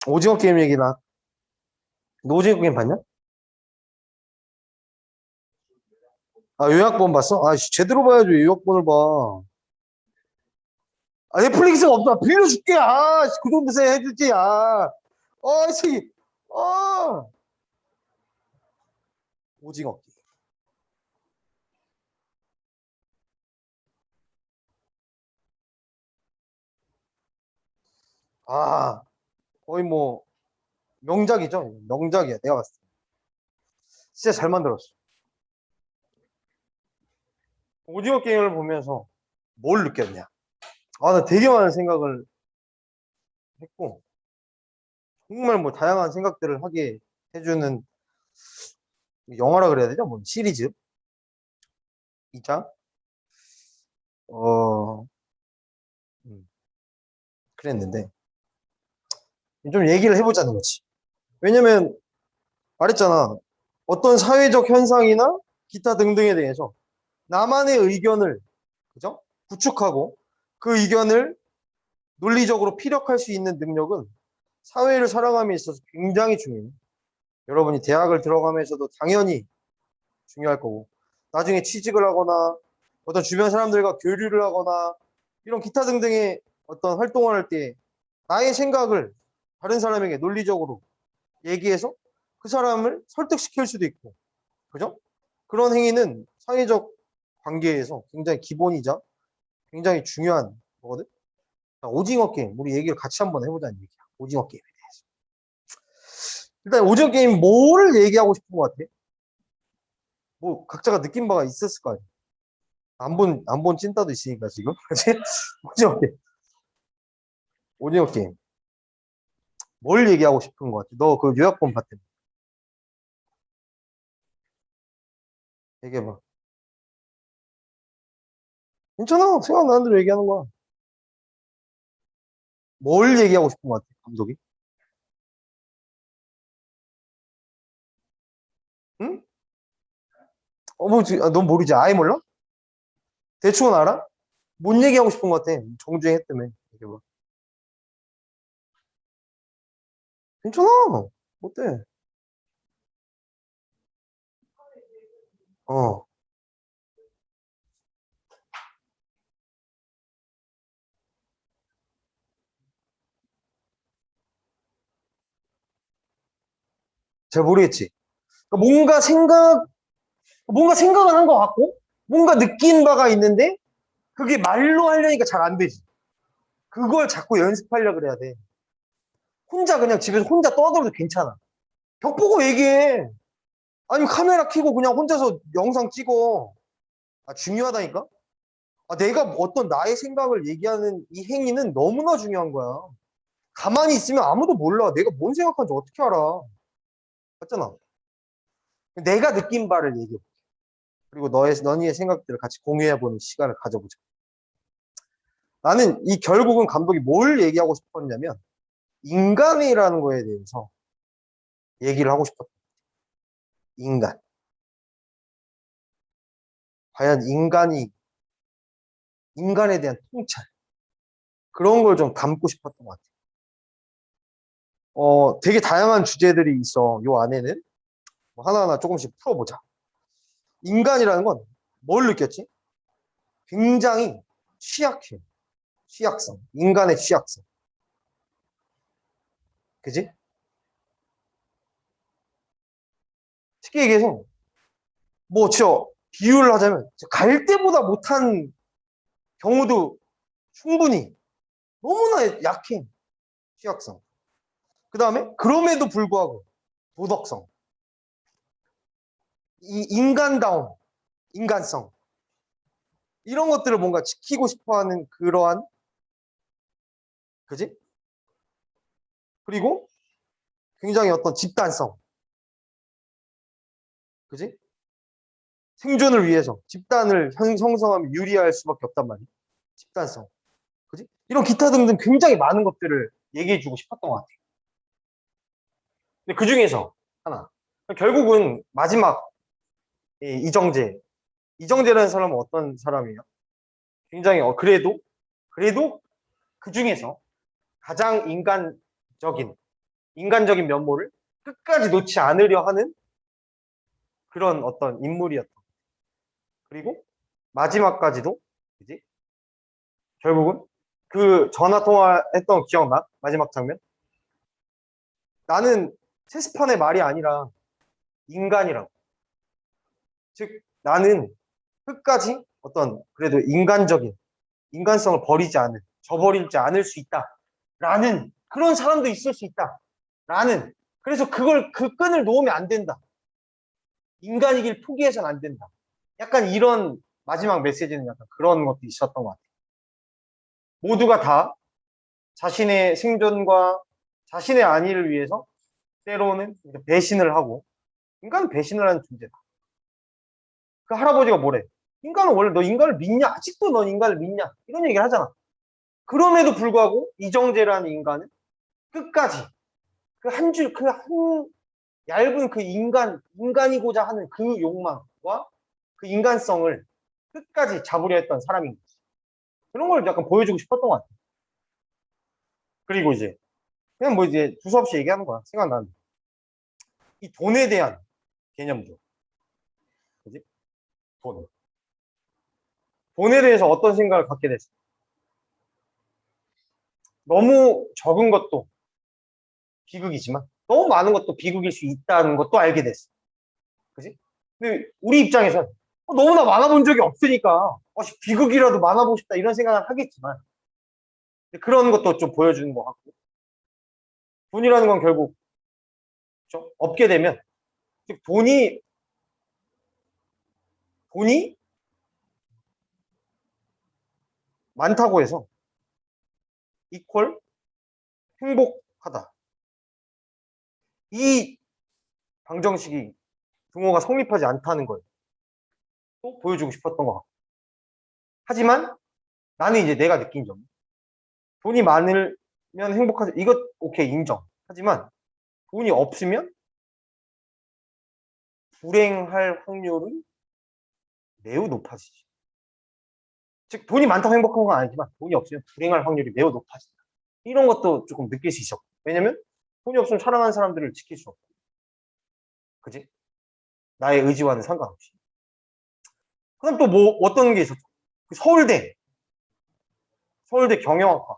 오징어 게임 얘기나. 너 오징어 게임 봤냐? 아, 요약본 봤어? 아, 제대로 봐야지. 요약본을 봐. 아, 넷플릭스가 없어. 빌려줄게. 아, 그 정도 해주지. 아, 씨. 아, 오징어 게임. 아, 거의 뭐, 명작이죠. 명작이야. 내가 봤을 때. 진짜 잘 만들었어. 오징어 게임을 보면서 뭘 느꼈냐? 아, 나 되게 많은 생각을 했고, 정말 뭐 다양한 생각들을 하게 해주는 영화라 그래야 되죠? 뭐 시리즈? 이자 어, 음, 그랬는데, 좀 얘기를 해보자는 거지. 왜냐면, 말했잖아. 어떤 사회적 현상이나 기타 등등에 대해서 나만의 의견을, 그죠? 구축하고 그 의견을 논리적으로 피력할 수 있는 능력은 사회를 살아감에 있어서 굉장히 중요해요. 여러분이 대학을 들어가면서도 당연히 중요할 거고, 나중에 취직을 하거나 어떤 주변 사람들과 교류를 하거나 이런 기타 등등의 어떤 활동을 할 때 나의 생각을 다른 사람에게 논리적으로 얘기해서 그 사람을 설득시킬 수도 있고, 그죠? 그런 행위는 사회적 관계에서 굉장히 기본이자 굉장히 중요한 거거든. 자, 오징어 게임, 우리 얘기를 같이 한번 해보자는 얘기야. 오징어 게임에 대해서. 일단 오징어 게임 뭐를 얘기하고 싶은 것 같아? 뭐 각자가 느낀 바가 있었을 거 아니야. 안 본 찐따도 있으니까 지금. 그치? 오징어 게임. 오징어 게임. 뭘 얘기하고 싶은 것 같아? 너 그 요약본 봤더니. 얘기해봐. 괜찮아. 생각나는 대로 얘기하는 거야. 뭘 얘기하고 싶은 것 같아, 감독이? 응? 넌 모르지? 아예 몰라? 대충은 알아? 뭔 얘기하고 싶은 것 같아? 정주행했다며. 얘기해봐. 괜찮아. 어때? 어. 잘 모르겠지? 그러니까 뭔가 생각은 한 것 같고, 뭔가 느낀 바가 있는데, 그게 말로 하려니까 잘 안 되지. 그걸 자꾸 연습하려고 그래야 돼. 혼자 그냥 집에서 혼자 떠들어도 괜찮아. 벽 보고 얘기해. 아니면 카메라 켜고 그냥 혼자서 영상 찍어. 아, 중요하다니까? 아, 내가 어떤 나의 생각을 얘기하는 이 행위는 너무나 중요한 거야. 가만히 있으면 아무도 몰라. 내가 뭔 생각하는지 어떻게 알아. 맞잖아. 내가 느낀 바를 얘기해. 그리고 너희의 생각들을 같이 공유해보는 시간을 가져보자. 나는 이 결국은 감독이 뭘 얘기하고 싶었냐면, 인간이라는 거에 대해서 얘기를 하고 싶었다. 인간. 과연 인간에 대한 통찰. 그런 걸 좀 담고 싶었던 것 같아. 되게 다양한 주제들이 있어. 요 안에는. 뭐 하나하나 조금씩 풀어보자. 인간이라는 건 뭘 느꼈지? 굉장히 취약해. 취약성. 인간의 취약성. 그지? 쉽게 얘기해서, 뭐, 비유를 하자면, 갈 때보다 못한 경우도 충분히 너무나 약해. 취약성. 그 다음에, 그럼에도 불구하고, 도덕성. 이 인간다움, 인간성. 이런 것들을 뭔가 지키고 싶어 하는 그러한, 그지? 그리고 굉장히 어떤 집단성. 그지? 생존을 위해서 집단을 형성하면 유리할 수밖에 없단 말이야. 집단성. 그지? 이런 기타 등등 굉장히 많은 것들을 얘기해주고 싶었던 것 같아. 근데 그 중에서 하나. 결국은 마지막 이정재. 이정재라는 사람은 어떤 사람이에요? 굉장히 그래도 그 중에서 가장 인간적인. 인간적인 면모를 끝까지 놓지 않으려 하는 그런 어떤 인물이었던. 그리고 마지막까지도, 그지? 결국은 그 전화 통화했던 거 기억나? 마지막 장면? 나는 체스판의 말이 아니라 인간이라고. 즉, 나는 끝까지 어떤 그래도 인간적인 인간성을 버리지 않을, 저버리지 않을 수 있다. 라는 그런 사람도 있을 수 있다. 라는 그래서 그걸 그 끈을 놓으면 안 된다. 인간이길 포기해서는 안 된다. 약간 이런 마지막 메시지는 약간 그런 것도 있었던 것 같아요. 모두가 다 자신의 생존과 자신의 안위를 위해서 때로는 배신을 하고 인간은 배신을 하는 존재다. 그 할아버지가 뭐래? 인간은 원래 너 인간을 믿냐? 아직도 넌 인간을 믿냐? 이런 얘기를 하잖아. 그럼에도 불구하고 이정재라는 인간은 끝까지 그 한 줄, 그 한 얇은 그 인간이고자 하는 그 욕망과 그 인간성을 끝까지 잡으려 했던 사람인 거지. 그런 걸 약간 보여주고 싶었던 것 같아. 그리고 이제, 그냥 뭐 이제 두서없이 얘기하는 거야. 생각나는. 이 돈에 대한 개념도. 그지? 돈. 돈에 대해서 어떤 생각을 갖게 됐어? 너무 적은 것도 비극이지만, 너무 많은 것도 비극일 수 있다는 것도 알게 됐어. 그지? 근데 우리 입장에서는 너무나 많아본 적이 없으니까 비극이라도 많아보고 싶다 이런 생각을 하겠지만 그런 것도 좀 보여주는 것 같고 돈이라는 건 결국 좀 없게 되면 즉 돈이 많다고 해서 이퀄 행복하다. 이 방정식이 등호가 성립하지 않다는 걸 또 보여주고 싶었던 것 같고 하지만 나는 이제 내가 느낀 점 돈이 많으면 행복하지 이것 오케이 인정. 하지만 돈이 없으면 불행할 확률은 매우 높아지지. 즉 돈이 많다고 행복한 건 아니지만 돈이 없으면 불행할 확률이 매우 높아진다. 이런 것도 조금 느낄 수 있었고 왜냐면 돈이 없으면 사랑하는 사람들을 지킬 수 없고 그지? 나의 의지와는 상관없이 그럼 또 뭐 어떤 게 있었죠? 그 서울대 경영학과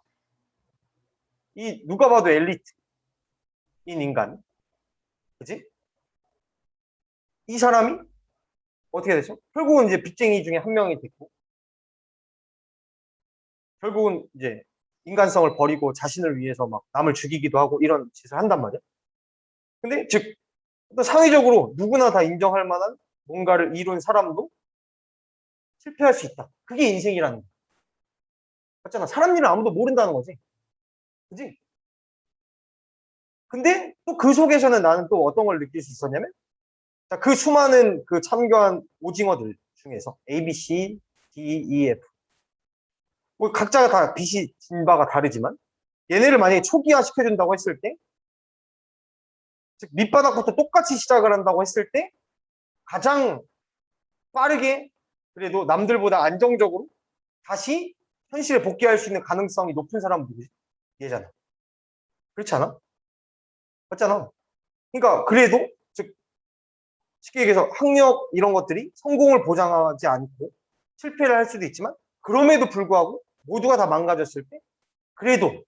이 누가 봐도 엘리트인 인간 그지? 이 사람이 어떻게 됐죠? 결국은 이제 빚쟁이 중에 한 명이 됐고 결국은 이제 인간성을 버리고 자신을 위해서 막 남을 죽이기도 하고 이런 짓을 한단 말이야. 근데 즉 또 사회적으로 누구나 다 인정할 만한 뭔가를 이룬 사람도 실패할 수 있다. 그게 인생이라는 거야. 맞잖아. 사람 일은 아무도 모른다는 거지. 그지? 근데 또 그 속에서는 나는 또 어떤 걸 느낄 수 있었냐면 자, 그 수많은 그 참교한 오징어들 중에서 A, B, C, D, E, F 뭐 각자가 다 빛이 진 바가 다르지만 얘네를 만약에 초기화 시켜준다고 했을 때 즉 밑바닥부터 똑같이 시작을 한다고 했을 때 가장 빠르게 그래도 남들보다 안정적으로 다시 현실에 복귀할 수 있는 가능성이 높은 사람은 누구지? 얘잖아. 그렇지 않아? 맞잖아. 그러니까 그래도 즉 쉽게 얘기해서 학력 이런 것들이 성공을 보장하지 않고 실패를 할 수도 있지만 그럼에도 불구하고 모두가 다 망가졌을 때 그래도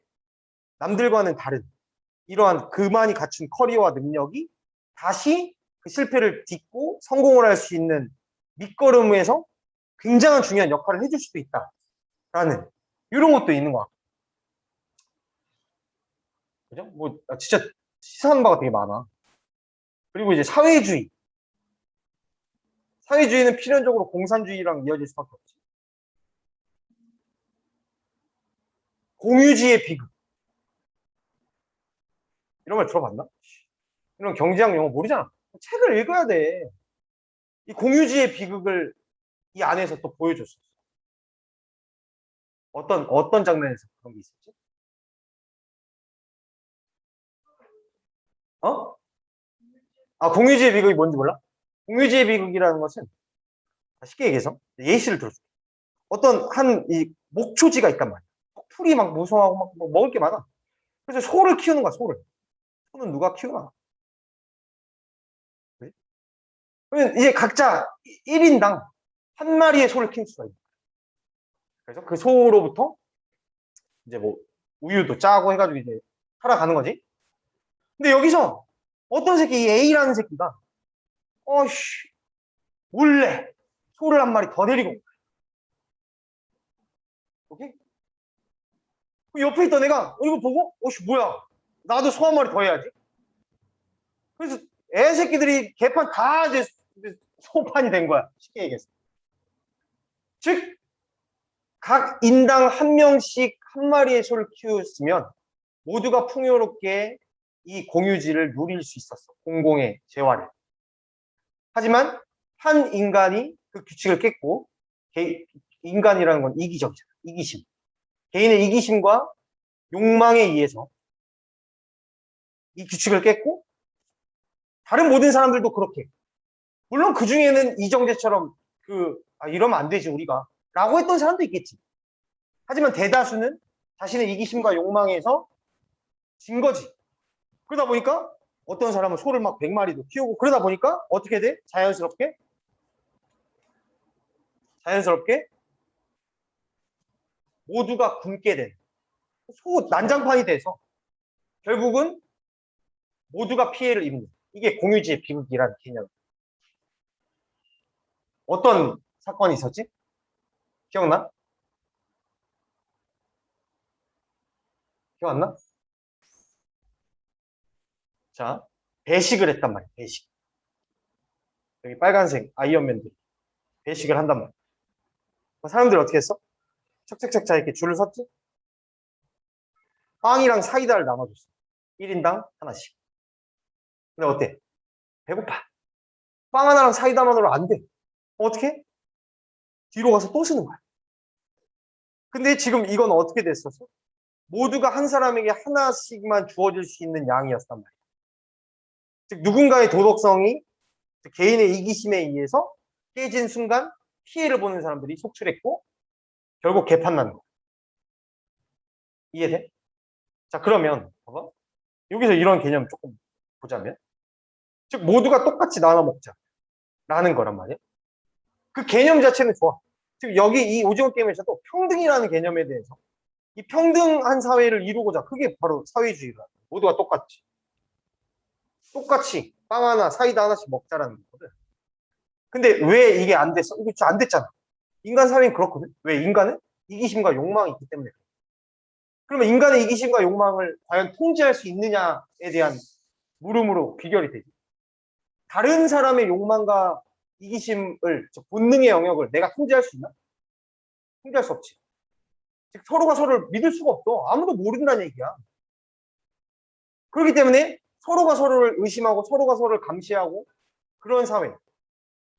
남들과는 다른 이러한 그만이 갖춘 커리어와 능력이 다시 그 실패를 딛고 성공을 할 수 있는 밑거름에서 굉장한 중요한 역할을 해줄 수도 있다라는 이런 것도 있는 것 같아요. 그죠? 뭐 진짜 시사하는 바가 되게 많아. 그리고 이제 사회주의. 사회주의는 필연적으로 공산주의랑 이어질 수밖에 없지. 공유지의 비극. 이런 말 들어봤나? 이런 경제학 용어 모르잖아. 책을 읽어야 돼. 이 공유지의 비극을 이 안에서 또 보여줬어. 어떤 장면에서 그런 게 있었지? 어? 아, 공유지의 비극이 뭔지 몰라? 공유지의 비극이라는 것은 쉽게 얘기해서 예시를 들어줘. 어떤 한 이 목초지가 있단 말이야. 풀이 막 무성하고 막 뭐 먹을 게 많아. 그래서 소를 키우는 거야, 소를. 소는 누가 키우나? 그지? 그러면 이제 각자 1인당 한 마리의 소를 키울 수가 있는 거예요. 그래서 그 소로부터 이제 뭐 우유도 짜고 해가지고 이제 살아가는 거지. 근데 여기서 어떤 새끼, 이 A라는 새끼가 어씨 몰래 소를 한 마리 더 데리고 온 거야. 오케이? 그 옆에 있던 애가 이거 보고 어씨 뭐야 나도 소 한 마리 더 해야지. 그래서 애 새끼들이 개판 다 이제 소판이 된 거야. 쉽게 얘기해서. 즉 각 인당 한 명씩 한 마리의 소를 키웠으면 모두가 풍요롭게 이 공유지를 누릴 수 있었어. 공공의 재화를. 하지만 한 인간이 그 규칙을 깼고, 인간이라는 건 이기적이잖아. 이기심. 개인의 이기심과 욕망에 의해서 이 규칙을 깼고, 다른 모든 사람들도 그렇게. 물론 그 중에는 이정재처럼 이러면 안 되지, 우리가. 라고 했던 사람도 있겠지. 하지만 대다수는 자신의 이기심과 욕망에서 진 거지. 그러다 보니까 어떤 사람은 소를 막 100마리도 키우고 그러다 보니까 어떻게 돼? 자연스럽게 모두가 굶게 돼. 소 난장판이 돼서 결국은 모두가 피해를 입는 이게 공유지의 비극이라는 개념. 어떤 사건이 있었지? 기억나? 기억 안 나? 자, 배식을 했단 말이야. 배식. 여기 빨간색 아이언맨들이 배식을 한단 말이야. 사람들이 어떻게 했어? 착착착착 이렇게 줄을 섰지? 빵이랑 사이다를 나눠줬어. 1인당 하나씩. 근데 어때? 배고파. 빵 하나랑 사이다만으로 안 돼. 어떻게? 뒤로 가서 또 쓰는 거야. 근데 지금 이건 어떻게 됐었어? 모두가 한 사람에게 하나씩만 주어질 수 있는 양이었단 말이야. 즉 누군가의 도덕성이 개인의 이기심에 의해서 깨진 순간 피해를 보는 사람들이 속출했고 결국 개판나는 거야. 이해돼? 자 그러면 봐봐. 여기서 이런 개념 조금 보자면 즉 모두가 똑같이 나눠 먹자라는 거란 말이야. 그 개념 자체는 좋아. 즉 여기 이 오징어 게임에서도 평등이라는 개념에 대해서 이 평등한 사회를 이루고자 그게 바로 사회주의다. 모두가 똑같이 빵 하나 사이다 하나씩 먹자라는 거거든. 근데 왜 이게 안 됐어? 이게 안 됐잖아. 인간 사회는 그렇거든. 왜? 인간은 이기심과 욕망이 있기 때문에. 그러면 인간의 이기심과 욕망을 과연 통제할 수 있느냐에 대한 물음으로 귀결이 되지. 다른 사람의 욕망과 이기심을, 본능의 영역을 내가 통제할 수 있나? 통제할 수 없지. 즉 서로가 서로를 믿을 수가 없어. 아무도 모른다는 얘기야. 그렇기 때문에 서로가 서로를 의심하고 서로가 서로를 감시하고 그런 사회.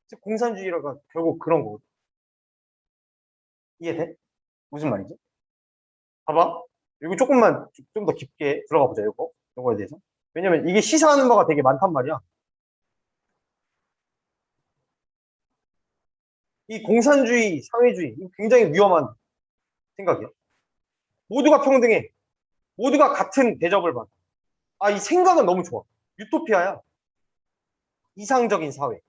즉 공산주의가 결국 그런 거거든. 이해돼? 무슨 말이지? 봐봐. 이거 조금만 좀 더 깊게 들어가 보자, 이거에 대해서. 왜냐면 이게 시사하는 바가 되게 많단 말이야. 이 공산주의, 사회주의, 이거 굉장히 위험한 생각이야. 모두가 평등해. 모두가 같은 대접을 받아. 이 생각은 너무 좋아. 유토피아야. 이상적인 사회.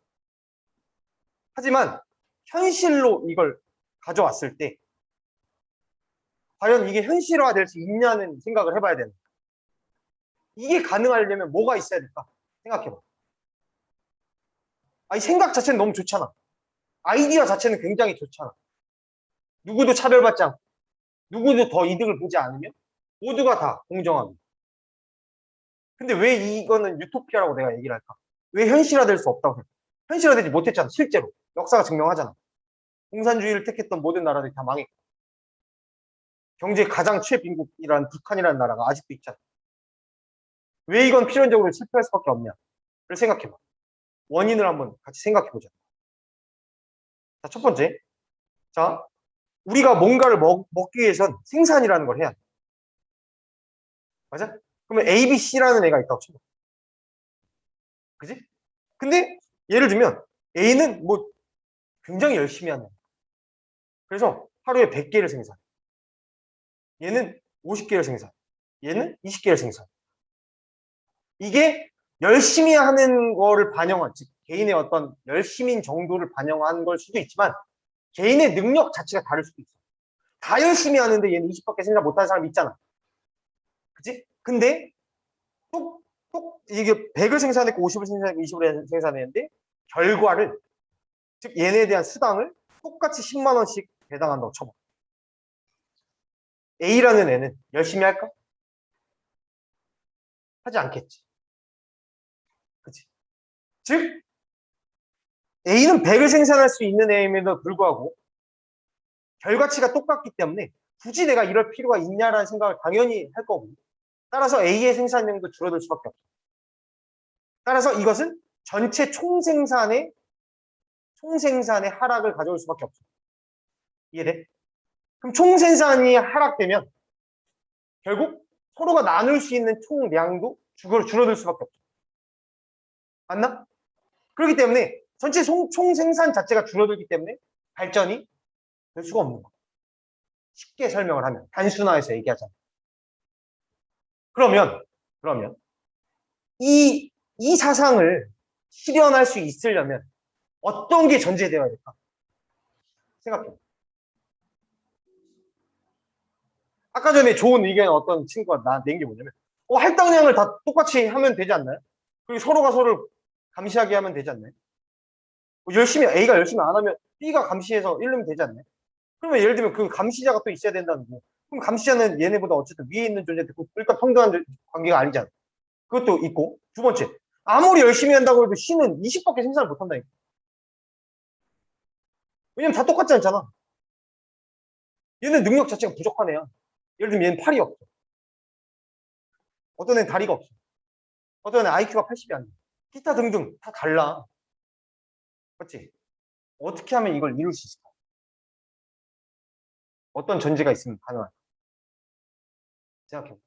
하지만 현실로 이걸 가져왔을 때 과연 이게 현실화될 수 있냐는 생각을 해봐야 되는 거야. 이게 가능하려면 뭐가 있어야 될까? 생각해봐. 이 생각 자체는 너무 좋잖아. 아이디어 자체는 굉장히 좋잖아. 누구도 차별받지 않고 누구도 더 이득을 보지 않으면 모두가 다 공정하게. 근데 왜 이거는 유토피아라고 내가 얘기를 할까? 왜 현실화될 수 없다고 생각해? 현실화되지 못했잖아, 실제로. 역사가 증명하잖아. 공산주의를 택했던 모든 나라들이 다 망했고 경제 가장 최빈국이라는 북한이라는 나라가 아직도 있잖아. 왜 이건 필연적으로 실패할 수밖에 없냐를 생각해봐. 원인을 한번 같이 생각해보자. 자, 첫 번째. 자, 우리가 뭔가를 먹기 위해선 생산이라는 걸 해야 돼. 맞아? 그러면 A, B, C라는 애가 있다고 쳐봐. 그지? 근데 예를 들면 A는 뭐 굉장히 열심히 하는. 그래서 하루에 100개를 생산. 얘는 50개를 생산. 얘는 20개를 생산. 이게 열심히 하는 거를 반영한, 즉 개인의 어떤 열심인 정도를 반영한 걸 수도 있지만 개인의 능력 자체가 다를 수도 있어. 다 열심히 하는데 얘는 20밖에 생각 못하는 사람 있잖아. 그치? 근데 이게 100을 생산했고 50을 생산했고 20을 생산했는데 결과를, 즉 얘네에 대한 수당을 똑같이 10만 원씩 배당한다고 쳐봐. A라는 애는 열심히 할까? 하지 않겠지. 그치? 즉 A는 100을 생산할 수 있는 애임에도 불구하고 결과치가 똑같기 때문에 굳이 내가 이럴 필요가 있냐라는 생각을 당연히 할 거고, 따라서 A의 생산량도 줄어들 수밖에 없어. 따라서 이것은 전체 총생산의 하락을 가져올 수밖에 없어. 이해돼? 그럼 총생산이 하락되면 결국 서로가 나눌 수 있는 총량도 줄어들 수밖에 없어. 맞나? 그렇기 때문에 전체 총생산 자체가 줄어들기 때문에 발전이 될 수가 없는 거야. 쉽게 설명을 하면, 단순화해서 얘기하자면. 그러면 이 사상을 실현할 수 있으려면 어떤 게 전제되어야 될까? 생각해. 아까 전에 좋은 의견 어떤 친구가 나한테 낸 게 뭐냐면, 할당량을 다 똑같이 하면 되지 않나요? 그리고 서로가 서로를 감시하게 하면 되지 않나요? A가 열심히 안 하면 B가 감시해서 이러면 되지 않나요? 그러면 예를 들면 그 감시자가 또 있어야 된다는 거. 그럼 감시자는 얘네보다 어쨌든 위에 있는 존재인데 그러니까 평등한 관계가 아니잖아. 그것도 있고. 두 번째, 아무리 열심히 한다고 해도 C는 20밖에 생산을 못 한다니까. 왜냐면 다 똑같지 않잖아. 얘는 능력 자체가 부족한 애야. 예를 들면 얘는 팔이 없어. 어떤 애는 다리가 없어. 어떤 애는 IQ가 80이 안 돼. 기타 등등 다 달라. 맞지? 어떻게 하면 이걸 이룰 수 있을까? 어떤 전제가 있으면 가능할까? 생각해.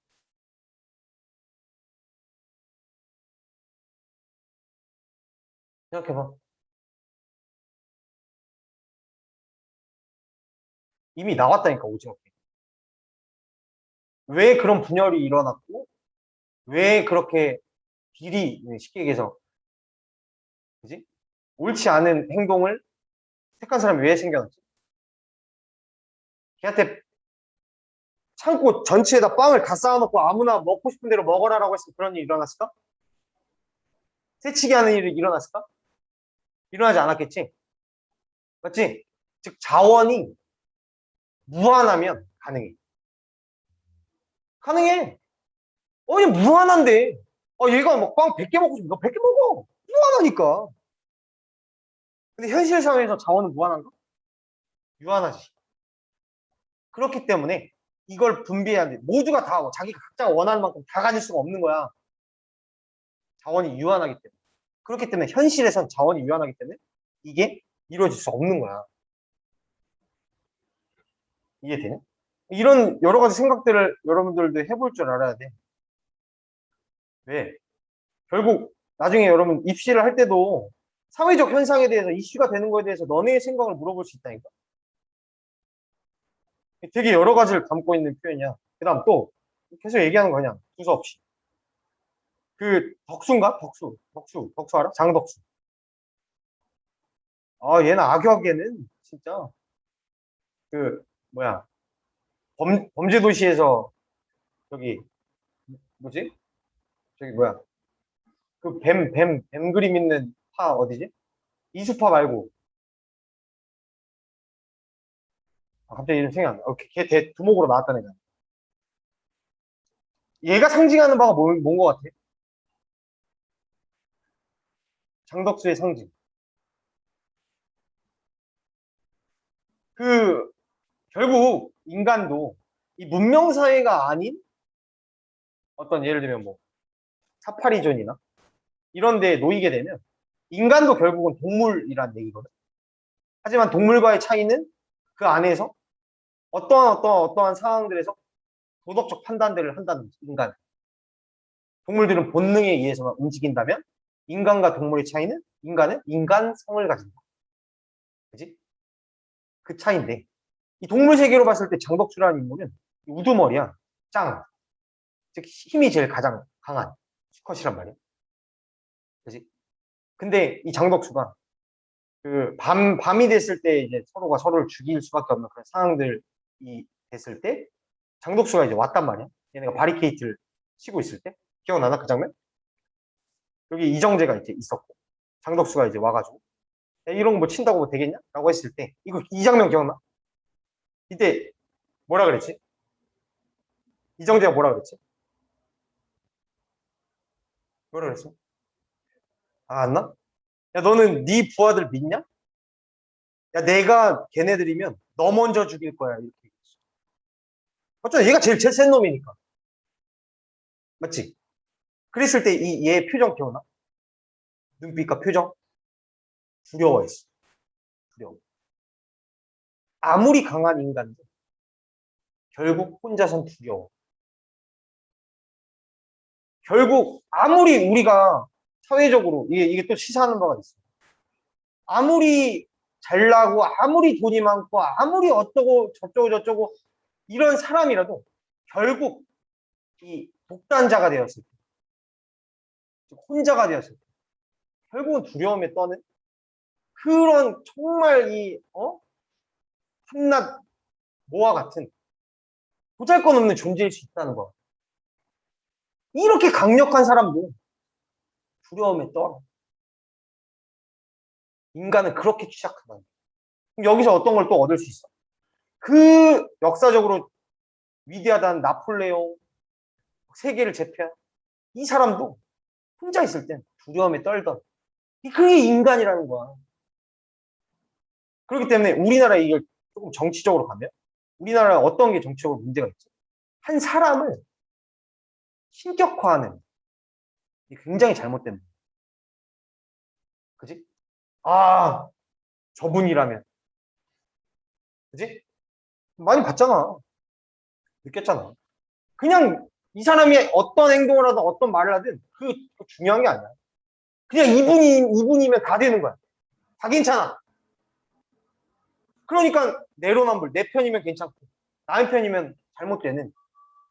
생각해봐. 이미 나왔다니까, 오징어 게임. 왜 그런 분열이 일어났고, 왜 그렇게 비리, 쉽게 얘기해서, 그지? 옳지 않은 행동을 택한 사람이 왜 생겨났지? 걔한테 창고 전체에다 빵을 다 쌓아놓고 아무나 먹고 싶은 대로 먹어라라고 했으면 그런 일이 일어났을까? 새치기 하는 일이 일어났을까? 일어나지 않았겠지? 맞지? 즉, 자원이 무한하면 가능해. 가능해. 얘 무한한데. 얘가 막 빵 100개 먹고 싶어. 너 100개 먹어. 무한하니까. 근데 현실 사회에서 자원은 무한한가? 유한하지. 그렇기 때문에 이걸 분배해야 돼. 모두가 다 자기가 각자가 원하는 만큼 다 가질 수가 없는 거야. 자원이 유한하기 때문에. 그렇기 때문에 현실에선 자원이 유한하기 때문에 이게 이루어질 수 없는 거야. 이해되냐? 이런 여러 가지 생각들을 여러분들도 해볼 줄 알아야 돼. 왜? 결국 나중에 여러분 입시를 할 때도 사회적 현상에 대해서 이슈가 되는 거에 대해서 너네의 생각을 물어볼 수 있다니까. 되게 여러 가지를 담고 있는 표현이야. 그 다음 또 계속 얘기하는 거 그냥 두서없이. 그 덕수인가? 덕수 알아? 장덕수. 얘는 악역에는 진짜 그 뭐야, 범죄도시에서 저기 뭐지? 저기 뭐야, 그 뱀 그림 있는 파 어디지? 이수파 말고, 갑자기 이름 생각 안 나. 걔 두목으로 나왔던 애가. 얘가 상징하는 바가 뭔 것 같아? 장덕수의 상징. 그 결국 인간도 이 문명사회가 아닌 어떤, 예를 들면 뭐 사파리존이나 이런 데에 놓이게 되면 인간도 결국은 동물이란 얘기거든. 하지만 동물과의 차이는 그 안에서 어떠한 상황들에서 도덕적 판단들을 한다는 거지, 인간. 동물들은 본능에 의해서만 움직인다면 인간과 동물의 차이는 인간은 인간성을 가진다. 그지? 그 차이인데, 이 동물 세계로 봤을 때 장덕수라는 인물은 우두머리야. 짱. 즉 힘이 제일 가장 강한. 수컷이란 말이야. 그지? 근데 이 장덕수가 밤이 됐을 때 이제 서로가 서로를 죽일 수밖에 없는 그런 상황들이 됐을 때 장덕수가 이제 왔단 말이야. 얘네가 바리케이트를 치고 있을 때. 기억나나 그 장면? 여기 이정재가 이제 있었고 장덕수가 이제 와가지고 야, 이런 거 뭐 친다고 뭐 되겠냐? 라고 했을 때 이거 이 장면 기억나? 이때 뭐라 그랬지? 이정재가 뭐라 그랬지? 뭐라 그랬어? 아, 안 나? 야, 너는 네 부하들 믿냐? 야, 내가 걔네들이면 너 먼저 죽일 거야. 이렇게 얘기했어. 어쩌면 얘가 제일 센 놈이니까. 맞지? 그랬을 때 얘 표정 기억나? 눈빛과 표정? 두려워했어. 두려워. 아무리 강한 인간도 결국 혼자선 두려워. 결국 아무리 우리가 사회적으로 이게 또 시사하는 바가 있어. 아무리 잘나고 아무리 돈이 많고 아무리 어쩌고 저쩌고 저쩌고 이런 사람이라도 결국 이 독단자가 되었을 때, 혼자가 되었을 때 결국은 두려움에 떠는 그런 정말 한낱 모와 같은 보잘것없는 존재일 수 있다는 거. 이렇게 강력한 사람도 두려움에 떨어. 인간은 그렇게 취약하다. 그럼 여기서 어떤 걸 또 얻을 수 있어? 그 역사적으로 위대하다는 나폴레옹, 세계를 제패한 이 사람도 혼자 있을 땐 두려움에 떨던. 그게 인간이라는 거야. 그렇기 때문에 우리나라 이걸 조금 정치적으로 가면 우리나라 어떤 게 정치적으로 문제가 있죠? 한 사람을 신격화하는 게 굉장히 잘못된 거야. 그지? 아, 저분이라면. 그지? 많이 봤잖아. 느꼈잖아. 그냥 이 사람이 어떤 행동을 하든 어떤 말을 하든 그 중요한 게 아니야. 그냥 이분이면 다 되는 거야. 다 괜찮아. 그러니까 내로남불, 내 편이면 괜찮고 남의 편이면 잘못되는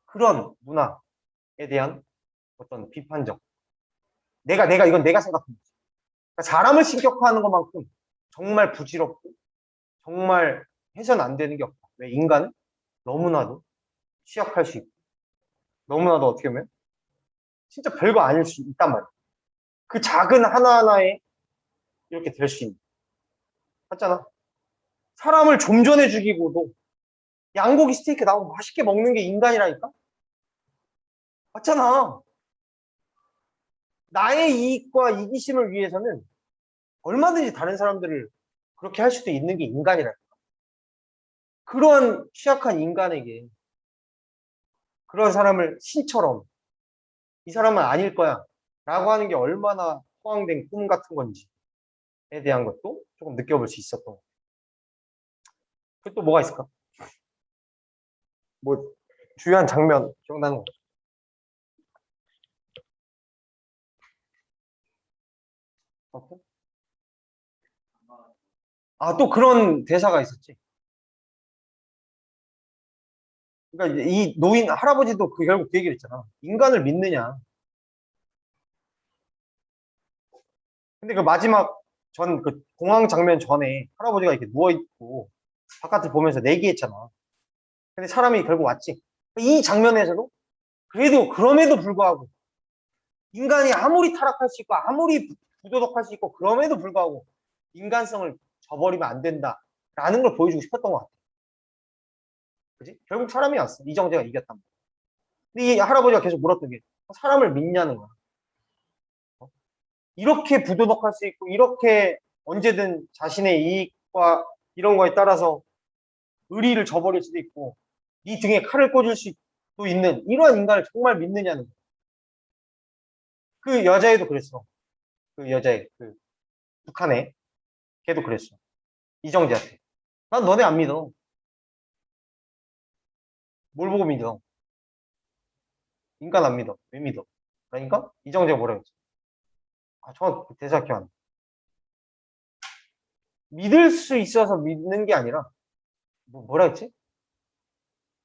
그런 문화에 대한 어떤 비판적. 이건 내가 생각합니다. 그러니까 사람을 신격화하는 것만큼 정말 부질없고 정말 해서는 안 되는 게 없다. 왜 인간은 너무나도 취약할 수 있고 너무나도 어떻게 보면 진짜 별거 아닐 수 있단 말이야. 그 작은 하나하나에 이렇게 될 수 있는. 맞잖아. 사람을 좀 전에 죽이고도 양고기 스테이크 나오고 맛있게 먹는 게 인간이라니까? 맞잖아. 나의 이익과 이기심을 위해서는 얼마든지 다른 사람들을 그렇게 할 수도 있는 게 인간이라니까. 그런 취약한 인간에게 그런 사람을 신처럼 이 사람은 아닐 거야 라고 하는 게 얼마나 허황된 꿈 같은 건지에 대한 것도 조금 느껴볼 수 있었던 것 같아요. 그또 뭐가 있을까? 뭐 주요한 장면 기억나는 거. 없어? 아, 또 그런 대사가 있었지. 그러니까 이제 이 노인 할아버지도 결국 그 얘기를 했잖아. 인간을 믿느냐. 근데 그 마지막 그 공황 장면 전에 할아버지가 이렇게 누워있고 바깥을 보면서 내기했잖아. 근데 사람이 결국 왔지. 이 장면에서도 그럼에도 불구하고 인간이 아무리 타락할 수 있고 아무리 부도덕할 수 있고 그럼에도 불구하고 인간성을 저버리면 안 된다라는 걸 보여주고 싶었던 것 같아. 그지? 결국 사람이 왔어. 이정재가 이겼단 말이야. 근데 이 할아버지가 계속 물었던 게 사람을 믿냐는 거야. 이렇게 부도덕할 수 있고 이렇게 언제든 자신의 이익과 이런 거에 따라서 의리를 저버릴 수도 있고 네 등에 칼을 꽂을 수도 있는 이러한 인간을 정말 믿느냐는 거야. 그 여자애도 그랬어. 그 여자애, 북한애 걔도 그랬어. 이정재한테. 난 너네 안 믿어. 뭘 보고 믿어? 인간 안 믿어. 왜 믿어? 그러니까 이정재가 뭐라 했지? 아, 정확히 대사 기억 안 나. 믿을 수 있어서 믿는 게 아니라 뭐라 했지?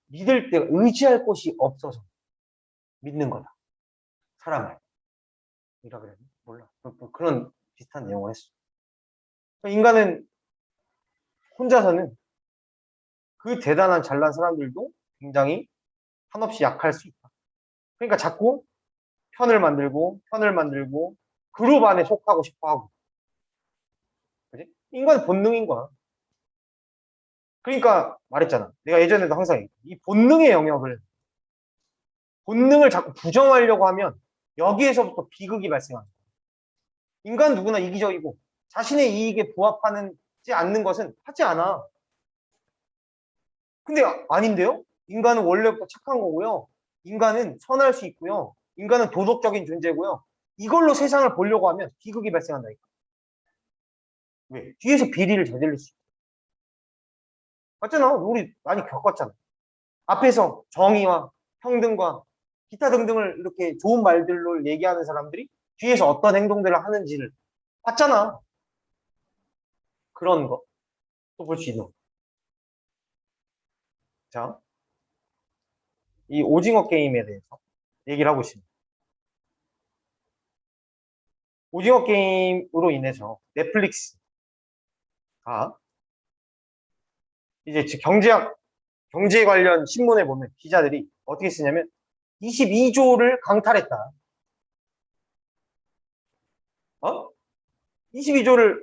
믿을 때 의지할 곳이 없어서 믿는 거다. 사람을. 이라 그래. 몰라. 뭐 그런 비슷한 내용을 했어. 인간은 혼자서는 그 대단한 잘난 사람들도 굉장히 한없이 약할 수 있다. 그러니까 자꾸 편을 만들고 그룹 안에 속하고 싶어 하고. 그지? 인간은 본능인 거야. 그러니까 말했잖아. 내가 예전에도 항상 얘기해. 이 본능을 자꾸 부정하려고 하면 여기에서부터 비극이 발생한다. 인간 누구나 이기적이고 자신의 이익에 부합하지 않는 것은 하지 않아. 근데 아닌데요? 인간은 원래부터 착한 거고요. 인간은 선할 수 있고요. 인간은 도덕적인 존재고요. 이걸로 세상을 보려고 하면 비극이 발생한다니까. 왜? 뒤에서 비리를 저질릴 수 있어. 맞잖아. 우리 많이 겪었잖아. 앞에서 정의와 평등과 기타 등등을 이렇게 좋은 말들로 얘기하는 사람들이 뒤에서 어떤 행동들을 하는지를 봤잖아. 그런 거. 또 볼 수 있는 거. 자, 이 오징어 게임에 대해서 얘기를 하고 있습니다. 오징어 게임으로 인해서 넷플릭스가 이제 경제 관련 신문에 보면 기자들이 어떻게 쓰냐면 22조를 강탈했다. 어? 22조를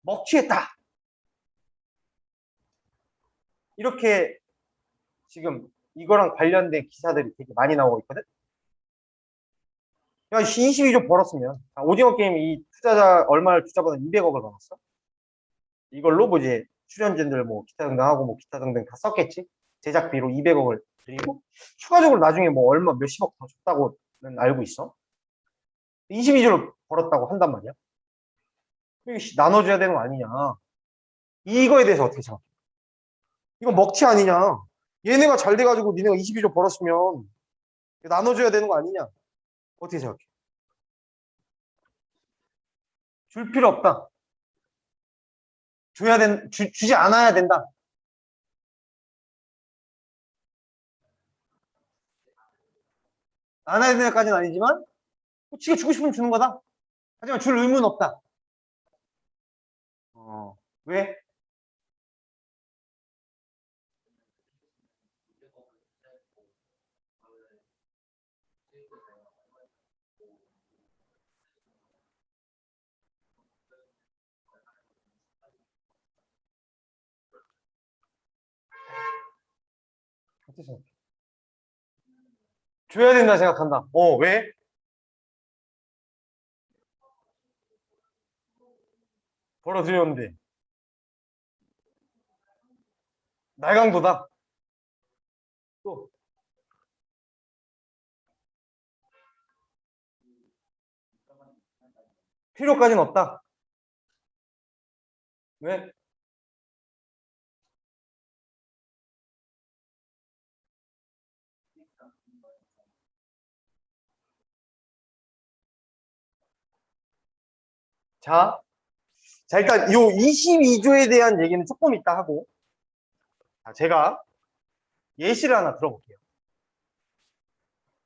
먹튀했다. 이렇게 지금 이거랑 관련된 기사들이 되게 많이 나오고 있거든. 야, 22조 벌었으면 오징어 게임 이 투자자 얼마를 투자받아 200억을 받았어. 이걸로 뭐 이제 출연진들 뭐 기타 등등 하고 뭐 기타 등등 다 썼겠지. 제작비로 200억을 드리고 추가적으로 나중에 뭐 얼마 몇십억 더 줬다고는 알고 있어. 22조를 벌었다고 한단 말이야. 이거 나눠줘야 되는 거 아니냐. 이거에 대해서 어떻게 생각해? 이건 먹튀 아니냐. 얘네가 잘 돼가지고 니네가 22조 벌었으면 나눠줘야 되는 거 아니냐. 어떻게 생각해? 줄 필요 없다. 주지 않아야 된다. 안 해야 된다까지는 아니지만, 지가 주고 싶으면 주는 거다. 하지만 줄 의무는 없다. 왜? 어떻게 생각해? 줘야 된다 생각한다. 왜? 벌어들였는데. 날강도다. 또, 필요까지는 없다. 왜? 자, 자, 일단 요 22조에 대한 얘기는 조금 이따 하고, 제가 예시를 하나 들어볼게요.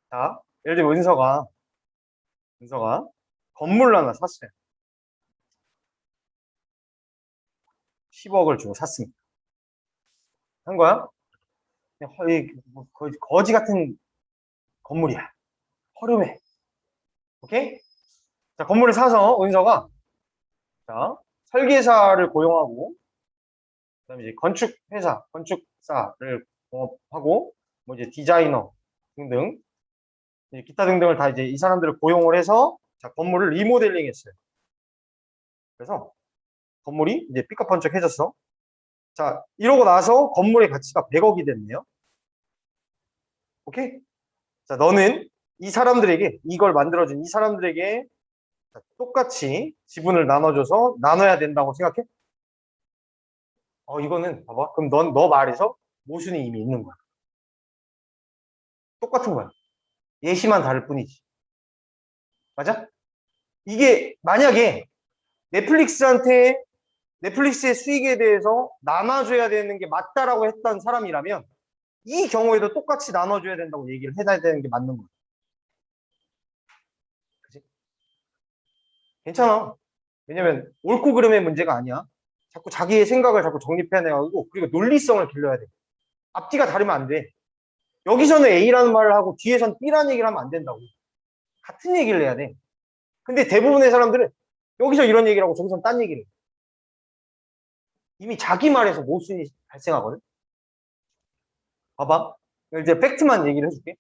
자, 예를 들면 은서가 건물을 하나 샀어요. 10억을 주고 샀습니다. 한 거야? 그냥 뭐 거지 같은 건물이야. 허름해. 오케이? 자, 건물을 사서 은서가 자, 설계사를 고용하고 그다음에 이제 건축사를 공업하고 뭐 이제 디자이너 등등 이제 기타 등등을 다 이제 이 사람들을 고용을 해서 자, 건물을 리모델링 했어요. 그래서 건물이 이제 삐까뻔쩍해졌어. 자, 이러고 나서 건물의 가치가 100억이 됐네요. 오케이? 자, 너는 이걸 만들어준 이 사람들에게 똑같이 지분을 나눠줘서 나눠야 된다고 생각해? 이거는 봐봐. 그럼 너 말에서 모순이 이미 있는 거야. 똑같은 거야. 예시만 다를 뿐이지. 맞아? 이게 만약에 넷플릭스한테 넷플릭스의 수익에 대해서 나눠줘야 되는 게 맞다라고 했던 사람이라면 이 경우에도 똑같이 나눠줘야 된다고 얘기를 해야 되는 게 맞는 거야. 그치? 괜찮아. 왜냐면 옳고 그름의 문제가 아니야. 자꾸 자기의 생각을 자꾸 정립해내가지고 그리고 논리성을 길러야 돼. 앞뒤가 다르면 안 돼. 여기서는 A라는 말을 하고 뒤에서는 B라는 얘기를 하면 안 된다고. 같은 얘기를 해야 돼. 근데 대부분의 사람들은 여기서 이런 얘기를 하고 저기서는 딴 얘기를 해. 이미 자기 말에서 모순이 발생하거든. 봐봐. 이제 팩트만 얘기를 해줄게.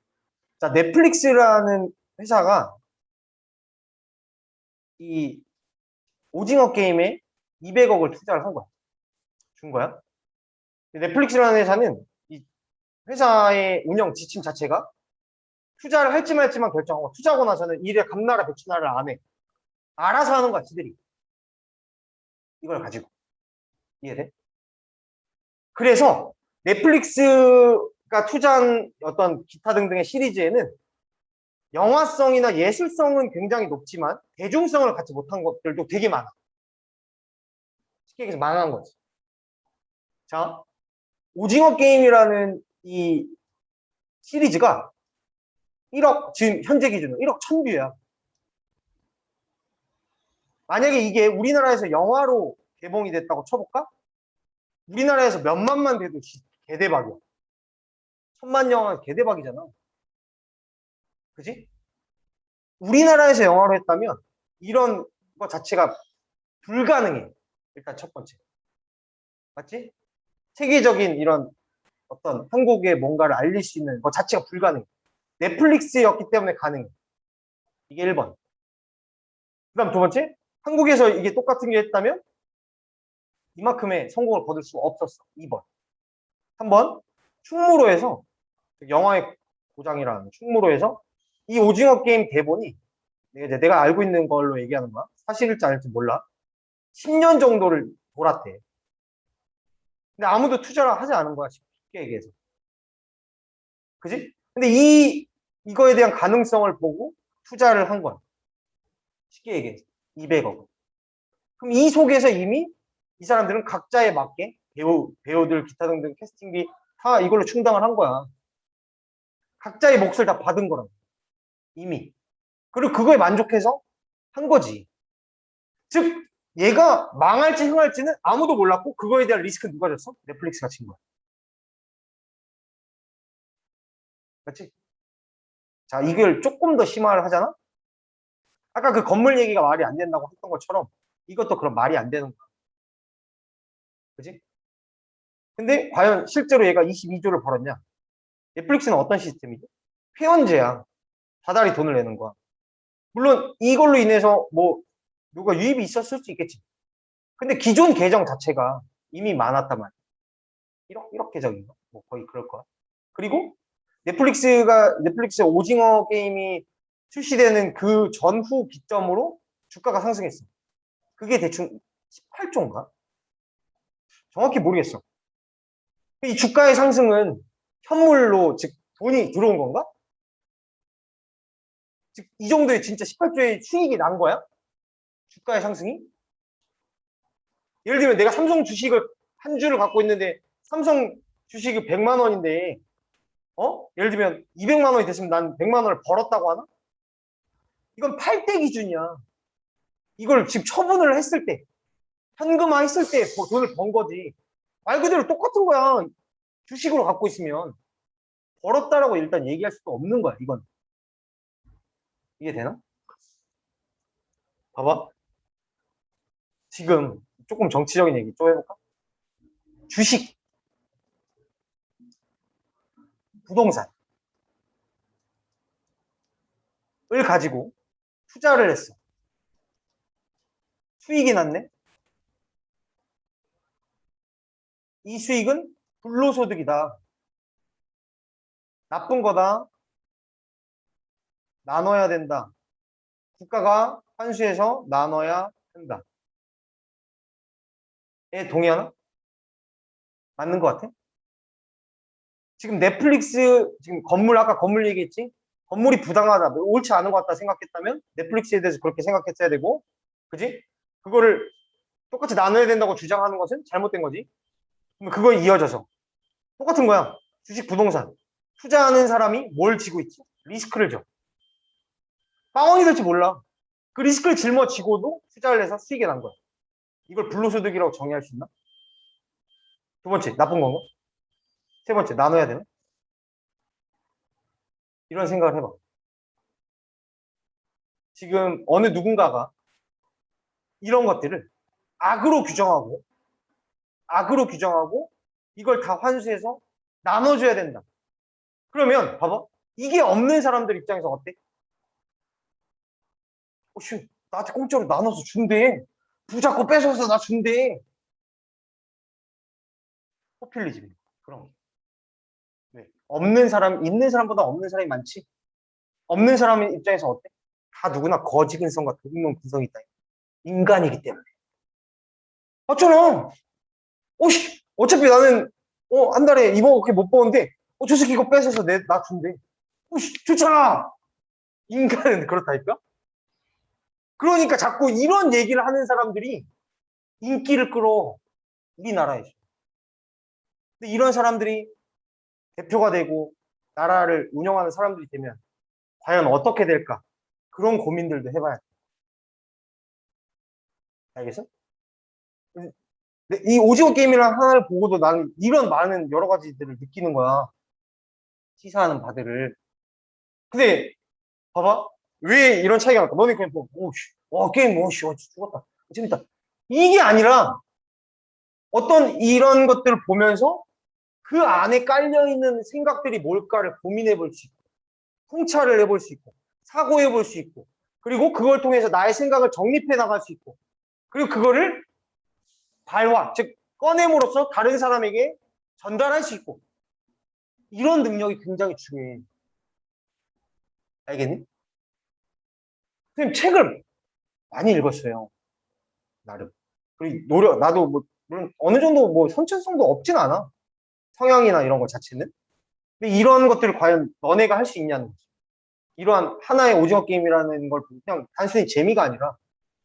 자, 넷플릭스라는 회사가 이 오징어 게임에 200억을 투자를 한 거야. 준 거야. 넷플릭스라는 회사는 이 회사의 운영 지침 자체가 투자를 할지 말지만 결정하고 투자하고 나서는 일에 감나라 배추나라를 안 해. 알아서 하는 거야, 지들이. 이걸 가지고. 이해돼? 그래서 넷플릭스가 투자한 어떤 기타 등등의 시리즈에는 영화성이나 예술성은 굉장히 높지만 대중성을 갖지 못한 것들도 되게 많아. 쉽게 얘기해서 망한 거지. 자, 오징어 게임이라는 이 시리즈가 1억, 지금 현재 기준으로 1억 1000뷰야. 만약에 이게 우리나라에서 영화로 개봉이 됐다고 쳐볼까? 우리나라에서 몇만만 돼도 개대박이야. 1000만 영화 개대박이잖아. 그지? 우리나라에서 영화로 했다면 이런 것 자체가 불가능해. 일단 첫 번째. 맞지? 세계적인 이런 어떤 한국의 뭔가를 알릴 수 있는 것 자체가 불가능해. 넷플릭스였기 때문에 가능해. 이게 1번. 그 다음 두 번째, 한국에서 이게 똑같은 게 했다면 이만큼의 성공을 거둘 수가 없었어. 2번. 3번, 충무로에서, 영화의 고장이라는 충무로에서 이 오징어 게임 대본이 내가 알고 있는 걸로 얘기하는 거야. 사실일지 아닐지 몰라. 10년 정도를 돌았대. 근데 아무도 투자를 하지 않은 거야. 쉽게 얘기해서. 그지? 근데 이거에 대한 가능성을 보고 투자를 한 거야. 쉽게 얘기해서. 200억. 그럼 이 속에서 이미 이 사람들은 각자에 맞게 배우들, 기타 등등 캐스팅비 다 이걸로 충당을 한 거야. 각자의 몫을 다 받은 거라. 이미. 그리고 그거에 만족해서 한 거지. 즉, 얘가 망할지 흥할지는 아무도 몰랐고 그거에 대한 리스크는 누가 졌어? 넷플릭스가 진 거야. 맞지? 자, 이걸 조금 더 심화를 하잖아? 아까 그 건물 얘기가 말이 안 된다고 했던 것처럼 이것도 그럼 말이 안 되는 거야. 그지? 근데 과연 실제로 얘가 22조를 벌었냐? 넷플릭스는 어떤 시스템이죠? 회원제야. 다달이 돈을 내는 거야. 물론 이걸로 인해서 뭐 누가 유입이 있었을 수 있겠지. 근데 기존 계정 자체가 이미 많았단 말이야. 1억 계정인가? 뭐 거의 그럴 거야. 그리고 넷플릭스 오징어 게임이 출시되는 그 전후 기점으로 주가가 상승했어. 그게 대충 18조인가? 정확히 모르겠어. 이 주가의 상승은 현물로 즉 돈이 들어온 건가? 즉 이 정도의 진짜 18조의 수익이 난 거야? 주가의 상승이? 예를 들면 내가 삼성 주식을 한 주를 갖고 있는데 삼성 주식이 100만 원인데 예를 들면 200만 원이 됐으면 난 100만 원을 벌었다고 하나? 이건 팔 때 기준이야. 이걸 지금 처분을 했을 때 현금화 했을 때 돈을 번 거지. 말 그대로 똑같은 거야. 주식으로 갖고 있으면 벌었다라고 일단 얘기할 수도 없는 거야. 이건 이해되나? 봐봐. 지금 조금 정치적인 얘기 좀 해볼까? 주식, 부동산을 가지고 투자를 했어. 수익이 났네? 이 수익은 불로소득이다. 나쁜 거다. 나눠야 된다. 국가가 환수해서 나눠야 한다. 에 동의하나? 맞는 것 같아? 지금 넷플릭스, 지금 아까 건물 얘기했지? 건물이 부당하다, 뭐 옳지 않은 것 같다 생각했다면 넷플릭스에 대해서 그렇게 생각했어야 되고, 그지? 그거를 똑같이 나눠야 된다고 주장하는 것은 잘못된 거지. 그럼 그거에 이어져서 똑같은 거야. 주식, 부동산. 투자하는 사람이 뭘 지고 있지? 리스크를 져. 빵원이 될지 몰라. 그 리스크를 짊어지고도 투자를 해서 수익이 난 거야. 이걸 불로소득이라고 정의할 수 있나? 두 번째, 나쁜 건가? 세 번째, 나눠야 되나? 이런 생각을 해봐. 지금 어느 누군가가 이런 것들을 악으로 규정하고, 악으로 규정하고, 이걸 다 환수해서 나눠줘야 된다. 그러면, 봐봐. 이게 없는 사람들 입장에서 어때? 씨, 나한테 공짜로 나눠서 준대. 부자 거 뺏어서 나 준대. 포퓰리즘이 그런 거. 네. 없는 사람, 있는 사람보다 없는 사람이 많지. 없는 사람 입장에서 어때? 다 누구나 거지근성과 도둑놈 근성이 있다. 인간이기 때문에. 어쩌나? 오씨, 어차피 나는, 한 달에 이거밖에 못 버는데, 저 새끼 이거 뺏어서 나 준대. 오씨, 좋잖아! 인간은 그렇다니까? 그러니까 자꾸 이런 얘기를 하는 사람들이 인기를 끌어, 우리나라에서. 근데 이런 사람들이 대표가 되고, 나라를 운영하는 사람들이 되면, 과연 어떻게 될까? 그런 고민들도 해봐야 돼. 알겠어? 이 오징어 게임이라는 하나를 보고도 나는 이런 많은 여러 가지들을 느끼는 거야. 시사하는 바들을. 근데, 봐봐. 왜 이런 차이가 날까? 너네 그냥 보고, 오씨, 와, 게임, 오씨, 죽었다. 재밌다. 이게 아니라, 어떤 이런 것들을 보면서 그 안에 깔려있는 생각들이 뭘까를 고민해 볼 수 있고, 통찰을 해볼 수 있고, 사고해 볼 수 있고, 그리고 그걸 통해서 나의 생각을 정립해 나갈 수 있고, 그리고 그거를 발화, 즉, 꺼냄으로써 다른 사람에게 전달할 수 있고, 이런 능력이 굉장히 중요해. 알겠니? 선생님, 책을 많이 읽었어요. 나름. 그리고 나도 뭐, 물론 어느 정도 뭐 선천성도 없진 않아. 성향이나 이런 것 자체는. 근데 이런 것들을 과연 너네가 할 수 있냐는 거지. 이러한 하나의 오징어 게임이라는 걸 그냥 단순히 재미가 아니라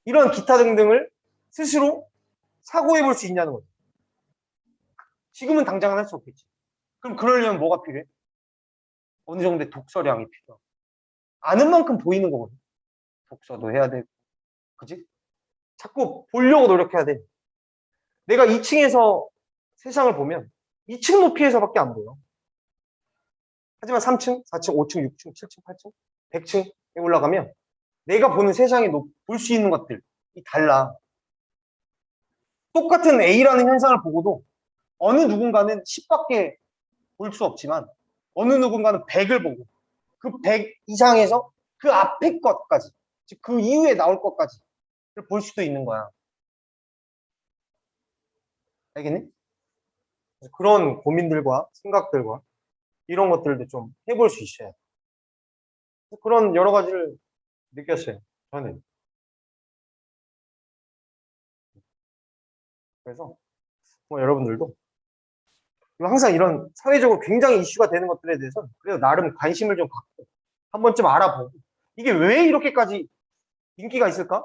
이러한 기타 등등을 스스로 사고해 볼 수 있냐는 거지. 지금은 당장은 할 수 없겠지. 그럼 그러려면 뭐가 필요해? 어느 정도의 독서량이 필요하고. 아는 만큼 보이는 거거든. 독서도 해야 되고. 그지? 자꾸 보려고 노력해야 돼. 내가 2층에서 세상을 보면 2층 높이에서밖에 안 보여. 하지만 3층, 4층, 5층, 6층, 7층, 8층, 100층에 올라가면 내가 보는 세상에 볼 수 있는 것들이 달라. 똑같은 A라는 현상을 보고도 어느 누군가는 10밖에 볼 수 없지만 어느 누군가는 100을 보고 그 100 이상에서 그 앞에 것까지, 즉 그 이후에 나올 것까지 볼 수도 있는 거야. 알겠니? 그런 고민들과 생각들과 이런 것들도 좀 해볼 수 있어야 돼. 그런 여러 가지를 느꼈어요. 저는. 그래서 뭐 여러분들도 항상 이런 사회적으로 굉장히 이슈가 되는 것들에 대해서 그래도 나름 관심을 좀 갖고 한 번쯤 알아보고 이게 왜 이렇게까지 인기가 있을까?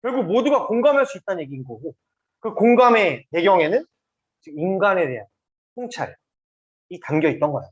결국 모두가 공감할 수 있다는 얘기인 거고 그 공감의 배경에는 인간에 대한 통찰이 담겨 있던 거야.